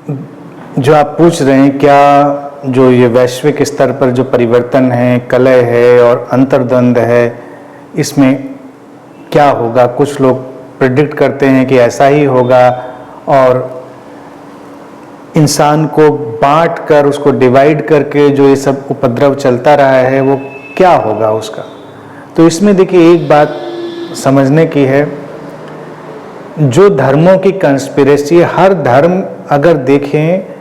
जो आप पूछ रहे हैं, क्या जो ये वैश्विक स्तर पर जो परिवर्तन है, कलह है और अंतर्द्वंद है, इसमें क्या होगा? कुछ लोग प्रेडिक्ट करते हैं कि ऐसा ही होगा और इंसान को बांट कर, उसको डिवाइड करके जो ये सब उपद्रव चलता रहा है वो क्या होगा उसका। तो इसमें देखिए एक बात समझने की है, जो धर्मों की कंस्पिरेसी, हर धर्म अगर देखें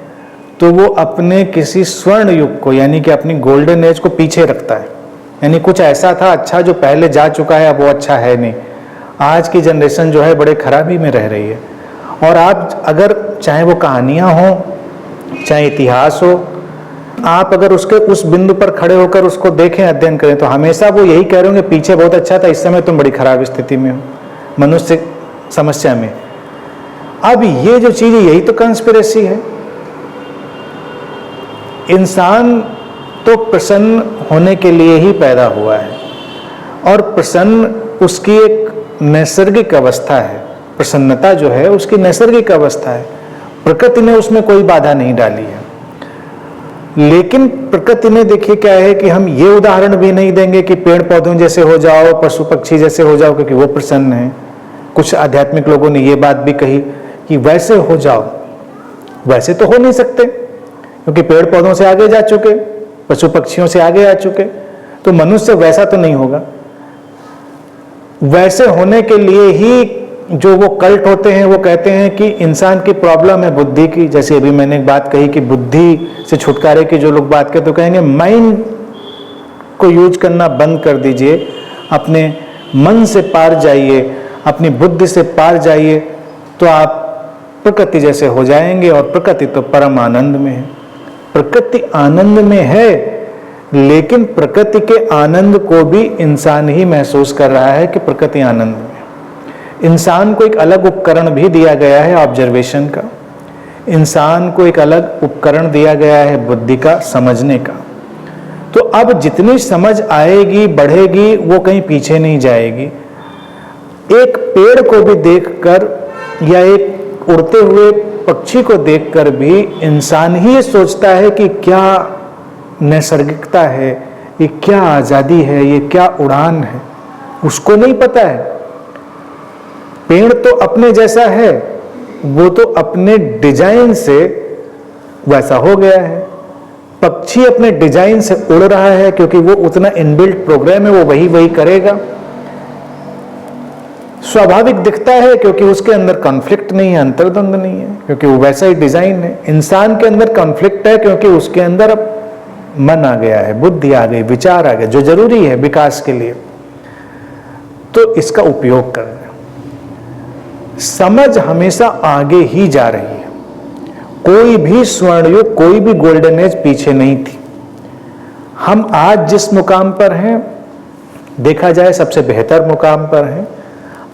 तो वो अपने किसी स्वर्ण युग को, यानी कि अपनी गोल्डन एज को पीछे रखता है। यानी कुछ ऐसा था अच्छा जो पहले जा चुका है, अब वो अच्छा है नहीं। आज की जनरेशन जो है बड़े खराबी में रह रही है। और आप अगर चाहे वो कहानियाँ हों, चाहे इतिहास हो, आप अगर उसके उस बिंदु पर खड़े होकर उसको देखें, अध्ययन करें, तो हमेशा वो यही कह रहे होंगे पीछे बहुत अच्छा था, इस समय तुम बड़ी खराब स्थिति में हो, मनुष्य समस्या में। अब ये जो चीज़ है, यही तो कंस्पिरेसी है। इंसान तो प्रसन्न होने के लिए ही पैदा हुआ है और प्रसन्न उसकी एक नैसर्गिक अवस्था है। प्रसन्नता जो है उसकी नैसर्गिक अवस्था है, प्रकृति ने उसमें कोई बाधा नहीं डाली है। लेकिन प्रकृति ने देखिए क्या है कि हम ये उदाहरण भी नहीं देंगे कि पेड़ पौधों जैसे हो जाओ, पशु पक्षी जैसे हो जाओ, क्योंकि वो प्रसन्न है। कुछ आध्यात्मिक लोगों ने ये बात भी कही कि वैसे हो जाओ, वैसे तो हो नहीं सकते क्योंकि पेड़ पौधों से आगे जा चुके, पशु पक्षियों से आगे आ चुके, तो मनुष्य वैसा तो नहीं होगा। वैसे होने के लिए ही जो वो कल्ट होते हैं वो कहते हैं कि इंसान की प्रॉब्लम है बुद्धि की। जैसे अभी मैंने एक बात कही कि बुद्धि से छुटकारे की जो लोग बात करते तो कहेंगे माइंड को यूज करना बंद कर दीजिए, अपने मन से पार जाइए, अपनी बुद्धि से पार जाइए, तो आप प्रकृति जैसे हो जाएंगे। और प्रकृति तो परम आनंद में है, प्रकृति आनंद में है, लेकिन प्रकृति के आनंद को भी इंसान ही महसूस कर रहा है कि प्रकृति आनंद में। इंसान को एक अलग उपकरण भी दिया गया है ऑब्जर्वेशन का, इंसान को एक अलग उपकरण दिया गया है बुद्धि का, समझने का। तो अब जितनी समझ आएगी, बढ़ेगी, वो कहीं पीछे नहीं जाएगी। एक पेड़ को भी देखकर या एक उड़ते हुए पक्षी को देखकर भी इंसान ही ये सोचता है कि क्या नैसर्गिकता है, ये क्या आजादी है, ये क्या उड़ान है। उसको नहीं पता है। पेड़ तो अपने जैसा है, वो तो अपने डिजाइन से वैसा हो गया है। पक्षी अपने डिजाइन से उड़ रहा है क्योंकि वो उतना इनबिल्ट प्रोग्राम है, वो वही करेगा। स्वाभाविक दिखता है क्योंकि उसके अंदर कॉन्फ्लिक्ट नहीं है, अंतर्द्वंद नहीं है, क्योंकि वो वैसा ही डिजाइन है। इंसान के अंदर कॉन्फ्लिक्ट है क्योंकि उसके अंदर अब मन आ गया है, बुद्धि आ गई, विचार आ गया, जो जरूरी है विकास के लिए। तो इसका उपयोग करना, समझ हमेशा आगे ही जा रही है। कोई भी स्वर्णयुग, कोई भी गोल्डन एज पीछे नहीं थी। हम आज जिस मुकाम पर हैं, देखा जाए सबसे बेहतर मुकाम पर हैं।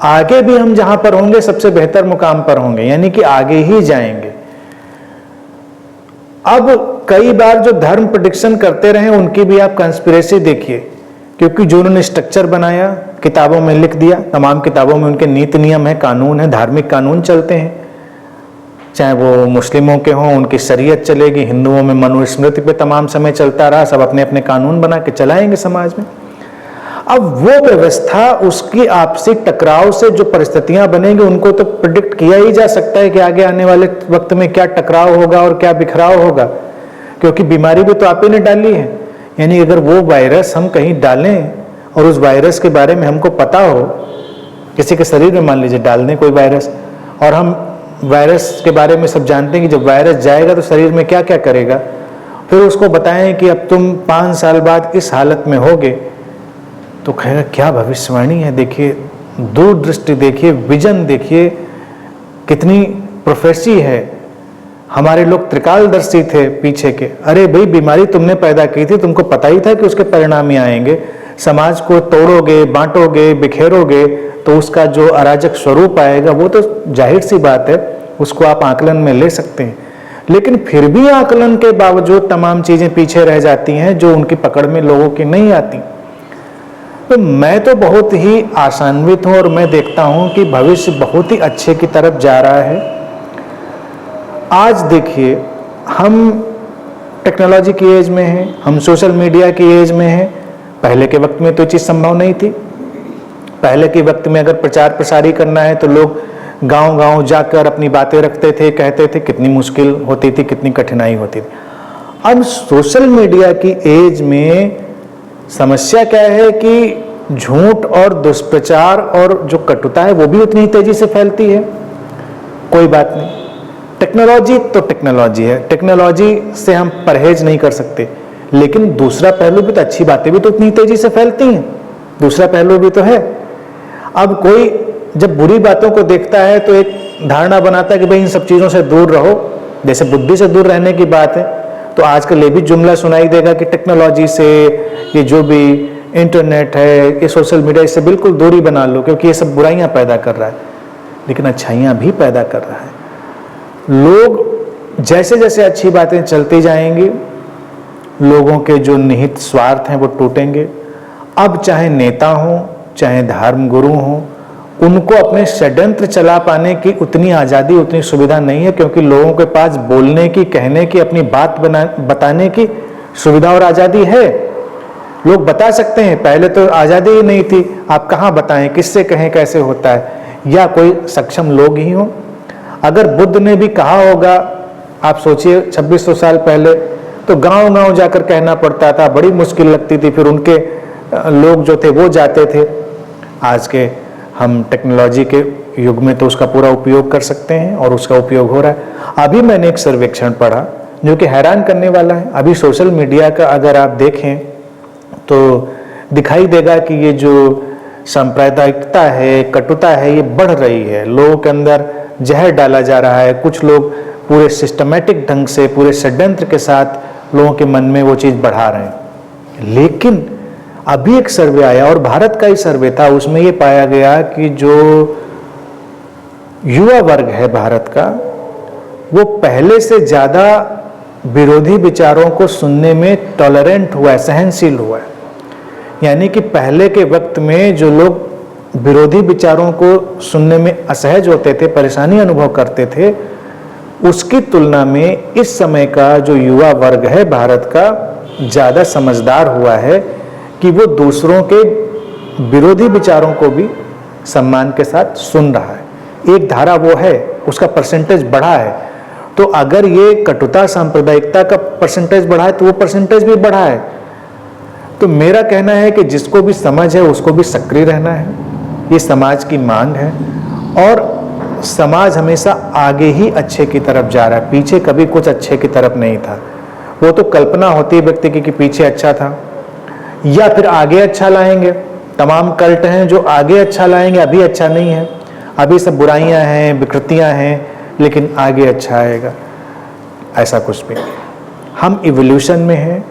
आगे भी हम जहां पर होंगे सबसे बेहतर मुकाम पर होंगे, यानी कि आगे ही जाएंगे। अब कई बार जो धर्म प्रेडिक्शन करते रहे उनकी भी आप कंस्पिरेसी देखिए, क्योंकि जो उन्होंने स्ट्रक्चर बनाया, किताबों में लिख दिया, तमाम किताबों में उनके नीति नियम है, कानून है, धार्मिक कानून चलते हैं। चाहे वो मुस्लिमों के हों, उनकी शरीयत चलेगी, हिंदुओं में मनुस्मृति पे तमाम समय चलता रहा, सब अपने अपने कानून बना के चलाएंगे समाज में। अब वो व्यवस्था, उसकी आपसी टकराव से जो परिस्थितियां बनेंगी उनको तो प्रेडिक्ट किया ही जा सकता है कि आगे आने वाले वक्त में क्या टकराव होगा और क्या बिखराव होगा, क्योंकि बीमारी भी तो आप ही ने डाली है। यानी अगर वो वायरस हम कहीं डालें और उस वायरस के बारे में हमको पता हो, किसी के शरीर में मान लीजिए डाल दें कोई वायरस, और हम वायरस के बारे में सब जानते हैं कि जब वायरस जाएगा तो शरीर में क्या क्या करेगा, फिर उसको बताएं कि अब तुम 5 साल बाद इस हालत में होगे, तो कहेगा क्या भविष्यवाणी है। देखिए दूरदृष्टि, देखिए विजन, देखिए कितनी प्रोफेसी है। हमारे लोग त्रिकालदर्शी थे पीछे के। अरे भाई, बीमारी तुमने पैदा की थी, तुमको पता ही था कि उसके परिणाम ही आएंगे। समाज को तोड़ोगे, बांटोगे, बिखेरोगे तो उसका जो अराजक स्वरूप आएगा वो तो जाहिर सी बात है, उसको आप आकलन में ले सकते हैं। लेकिन फिर भी आकलन के बावजूद तमाम चीजें पीछे रह जाती हैं जो उनकी पकड़ में लोगों की नहीं आती। तो मैं तो बहुत ही आशान्वित हूं और मैं देखता हूं कि भविष्य बहुत ही अच्छे की तरफ जा रहा है। आज देखिए, हम टेक्नोलॉजी की एज में हैं, हम सोशल मीडिया की एज में हैं। पहले के वक्त में तो चीज़ संभव नहीं थी। पहले के वक्त में अगर प्रचार प्रसार ही करना है तो लोग गांव-गांव जाकर अपनी बातें रखते थे, कहते थे, कितनी मुश्किल होती थी, कितनी कठिनाई होती थी। अब सोशल मीडिया की एज में समस्या क्या है कि झूठ और दुष्प्रचार और जो कटुता है वो भी उतनी ही तेजी से फैलती है। कोई बात नहीं, टेक्नोलॉजी तो टेक्नोलॉजी है, टेक्नोलॉजी से हम परहेज नहीं कर सकते, लेकिन दूसरा पहलू भी तो, अच्छी बातें भी तो उतनी तेजी से फैलती हैं, दूसरा पहलू भी तो है। अब कोई जब बुरी बातों को देखता है तो एक धारणा बनाता है कि भाई इन सब चीज़ों से दूर रहो, जैसे बुद्धि से दूर रहने की बात है। तो आजकल ये भी जुमला सुनाई देगा कि टेक्नोलॉजी से, ये जो भी इंटरनेट है, ये सोशल मीडिया, इससे बिल्कुल दूरी बना लो क्योंकि ये सब बुराइयां पैदा कर रहा है, लेकिन अच्छाइयां भी पैदा कर रहा है। लोग जैसे जैसे अच्छी बातें चलती जाएंगी, लोगों के जो निहित स्वार्थ हैं वो टूटेंगे। अब चाहे नेता हों, चाहे धर्म गुरु हों, उनको अपने षड्यंत्र चला पाने की उतनी आज़ादी, उतनी सुविधा नहीं है, क्योंकि लोगों के पास बोलने की, कहने की, अपनी बात बताने की सुविधा और आज़ादी है। लोग बता सकते हैं, पहले तो आज़ादी ही नहीं थी, आप कहाँ बताएं, किससे कहें, कैसे होता है, या कोई सक्षम लोग ही हों। अगर बुद्ध ने भी कहा होगा, आप सोचिए 2600 साल पहले, तो गांव-गांव जाकर कहना पड़ता था, बड़ी मुश्किल लगती थी, फिर उनके लोग जो थे वो जाते थे। आज के हम टेक्नोलॉजी के युग में तो उसका पूरा उपयोग कर सकते हैं और उसका उपयोग हो रहा है। अभी मैंने एक सर्वेक्षण पढ़ा जो कि हैरान करने वाला है। अभी सोशल मीडिया का अगर आप देखें तो दिखाई देगा कि ये जो सांप्रदायिकता है, कटुता है, ये बढ़ रही है। लोगों के अंदर जहर डाला जा रहा है। कुछ लोग पूरे सिस्टमैटिक ढंग से, पूरे षड्यंत्र के साथ लोगों के मन में वो चीज़ बढ़ा रहे हैं। लेकिन अभी एक सर्वे आया, और भारत का ही सर्वे था, उसमें ये पाया गया कि जो युवा वर्ग है भारत का, वो पहले से ज़्यादा विरोधी विचारों को सुनने में टॉलरेंट हुआ है, सहनशील हुआ है। यानी कि पहले के वक्त में जो लोग विरोधी विचारों को सुनने में असहज होते थे, परेशानी अनुभव करते थे, उसकी तुलना में इस समय का जो युवा वर्ग है भारत का, ज़्यादा समझदार हुआ है कि वो दूसरों के विरोधी विचारों को भी सम्मान के साथ सुन रहा है। एक धारा वो है, उसका परसेंटेज बढ़ा है। तो अगर ये कटुता, सांप्रदायिकता का परसेंटेज बढ़ा है तो वो परसेंटेज भी बढ़ा है। तो मेरा कहना है कि जिसको भी समझ है उसको भी सक्रिय रहना है, ये समाज की मांग है। और समाज हमेशा आगे ही अच्छे की तरफ जा रहा है, पीछे कभी कुछ अच्छे की तरफ नहीं था। वो तो कल्पना होती है व्यक्ति की कि पीछे अच्छा था, या फिर आगे अच्छा लाएंगे। तमाम कल्ट हैं जो आगे अच्छा लाएंगे, अभी अच्छा नहीं है, अभी सब बुराइयां हैं, विकृतियां हैं, लेकिन आगे अच्छा आएगा। ऐसा कुछ भी नहीं। हम इवोल्यूशन में हैं,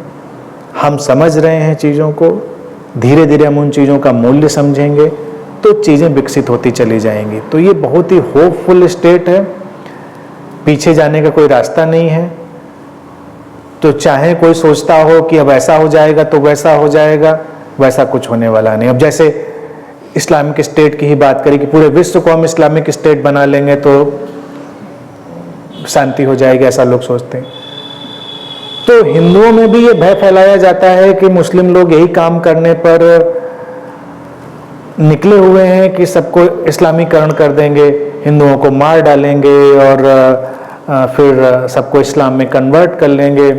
हम समझ रहे हैं चीज़ों को, धीरे धीरे हम उन चीज़ों का मूल्य समझेंगे तो चीज़ें विकसित होती चली जाएंगी। तो ये बहुत ही होपफुल स्टेट है, पीछे जाने का कोई रास्ता नहीं है। तो चाहे कोई सोचता हो कि अब ऐसा हो जाएगा तो वैसा हो जाएगा, वैसा कुछ होने वाला नहीं। अब जैसे इस्लामिक स्टेट की ही बात करें कि पूरे विश्व को हम इस्लामिक स्टेट बना लेंगे तो शांति हो जाएगी, ऐसा लोग सोचते हैं। तो हिंदुओं में भी ये भय फैलाया जाता है कि मुस्लिम लोग यही काम करने पर निकले हुए हैं कि सबको इस्लामीकरण कर देंगे, हिंदुओं को मार डालेंगे और फिर सबको इस्लाम में कन्वर्ट कर लेंगे।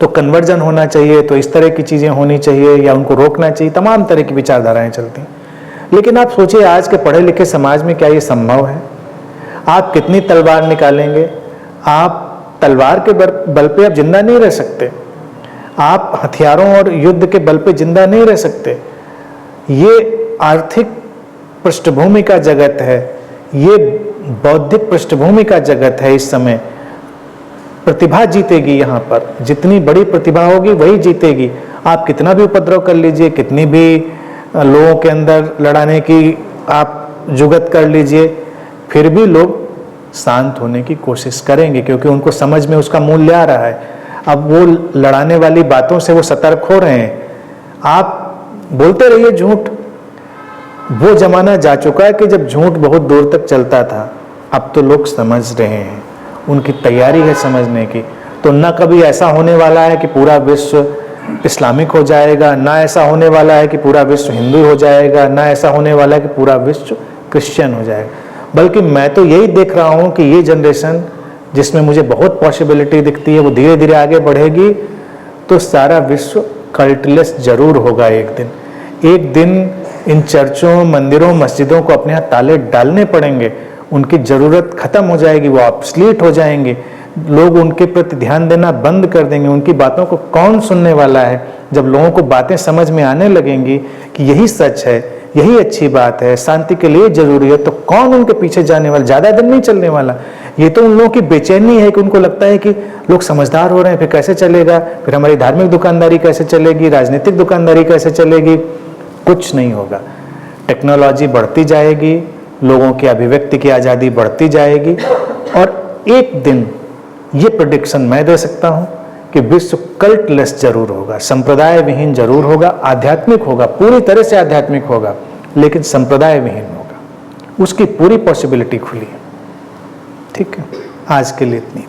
तो कन्वर्जन होना चाहिए, तो इस तरह की चीज़ें होनी चाहिए या उनको रोकना चाहिए, तमाम तरह की विचारधाराएं चलती हैं। लेकिन आप सोचिए, आज के पढ़े लिखे समाज में क्या ये संभव है? आप कितनी तलवार निकालेंगे? आप तलवार के बल पे आप जिंदा नहीं रह सकते, आप हथियारों और युद्ध के बल पे जिंदा नहीं रह सकते। ये आर्थिक पृष्ठभूमि का जगत है, ये बौद्धिक पृष्ठभूमि का जगत है। इस समय प्रतिभा जीतेगी, यहाँ पर जितनी बड़ी प्रतिभा होगी वही जीतेगी। आप कितना भी उपद्रव कर लीजिए, कितनी भी लोगों के अंदर लड़ाने की आप जुगत कर लीजिए, फिर भी लोग शांत होने की कोशिश करेंगे, क्योंकि उनको समझ में उसका मूल्य आ रहा है। अब वो लड़ाने वाली बातों से वो सतर्क हो रहे हैं। आप बोलते रहिए झूठ, वो जमाना जा चुका है कि जब झूठ बहुत दूर तक चलता था। अब तो लोग समझ रहे हैं उनकी तैयारी है समझने की। तो न कभी ऐसा होने वाला है कि पूरा विश्व इस्लामिक हो जाएगा, ना ऐसा होने वाला है कि पूरा विश्व हिंदू हो जाएगा, ना ऐसा होने वाला है कि पूरा विश्व क्रिश्चियन हो जाएगा। बल्कि मैं तो यही देख रहा हूँ कि ये जनरेशन जिसमें मुझे बहुत पॉसिबिलिटी दिखती है, वो धीरे धीरे आगे बढ़ेगी तो सारा विश्व कल्टलेस जरूर होगा एक दिन। एक दिन इन चर्चों, मंदिरों, मस्जिदों को अपने यहाँ ताले डालने पड़ेंगे, उनकी ज़रूरत खत्म हो जाएगी, वो ऑब्सलीट हो जाएंगे, लोग उनके प्रति ध्यान देना बंद कर देंगे। उनकी बातों को कौन सुनने वाला है? जब लोगों को बातें समझ में आने लगेंगी कि यही सच है, यही अच्छी बात है, शांति के लिए जरूरी है, तो कौन उनके पीछे जाने वाला? ज़्यादा दिन नहीं चलने वाला। ये तो उन लोगों की बेचैनी है कि उनको लगता है कि लोग समझदार हो रहे हैं, फिर कैसे चलेगा, फिर हमारी धार्मिक दुकानदारी कैसे चलेगी, राजनीतिक दुकानदारी कैसे चलेगी? कुछ नहीं होगा। टेक्नोलॉजी बढ़ती जाएगी, लोगों की अभिव्यक्ति की आज़ादी बढ़ती जाएगी, और एक दिन ये प्रेडिक्शन मैं दे सकता हूँ कि विश्व कल्टलेस जरूर होगा, संप्रदाय विहीन जरूर होगा, आध्यात्मिक होगा, पूरी तरह से आध्यात्मिक होगा, लेकिन संप्रदाय विहीन होगा। उसकी पूरी पॉसिबिलिटी खुली है। ठीक है, आज के लिए इतनी।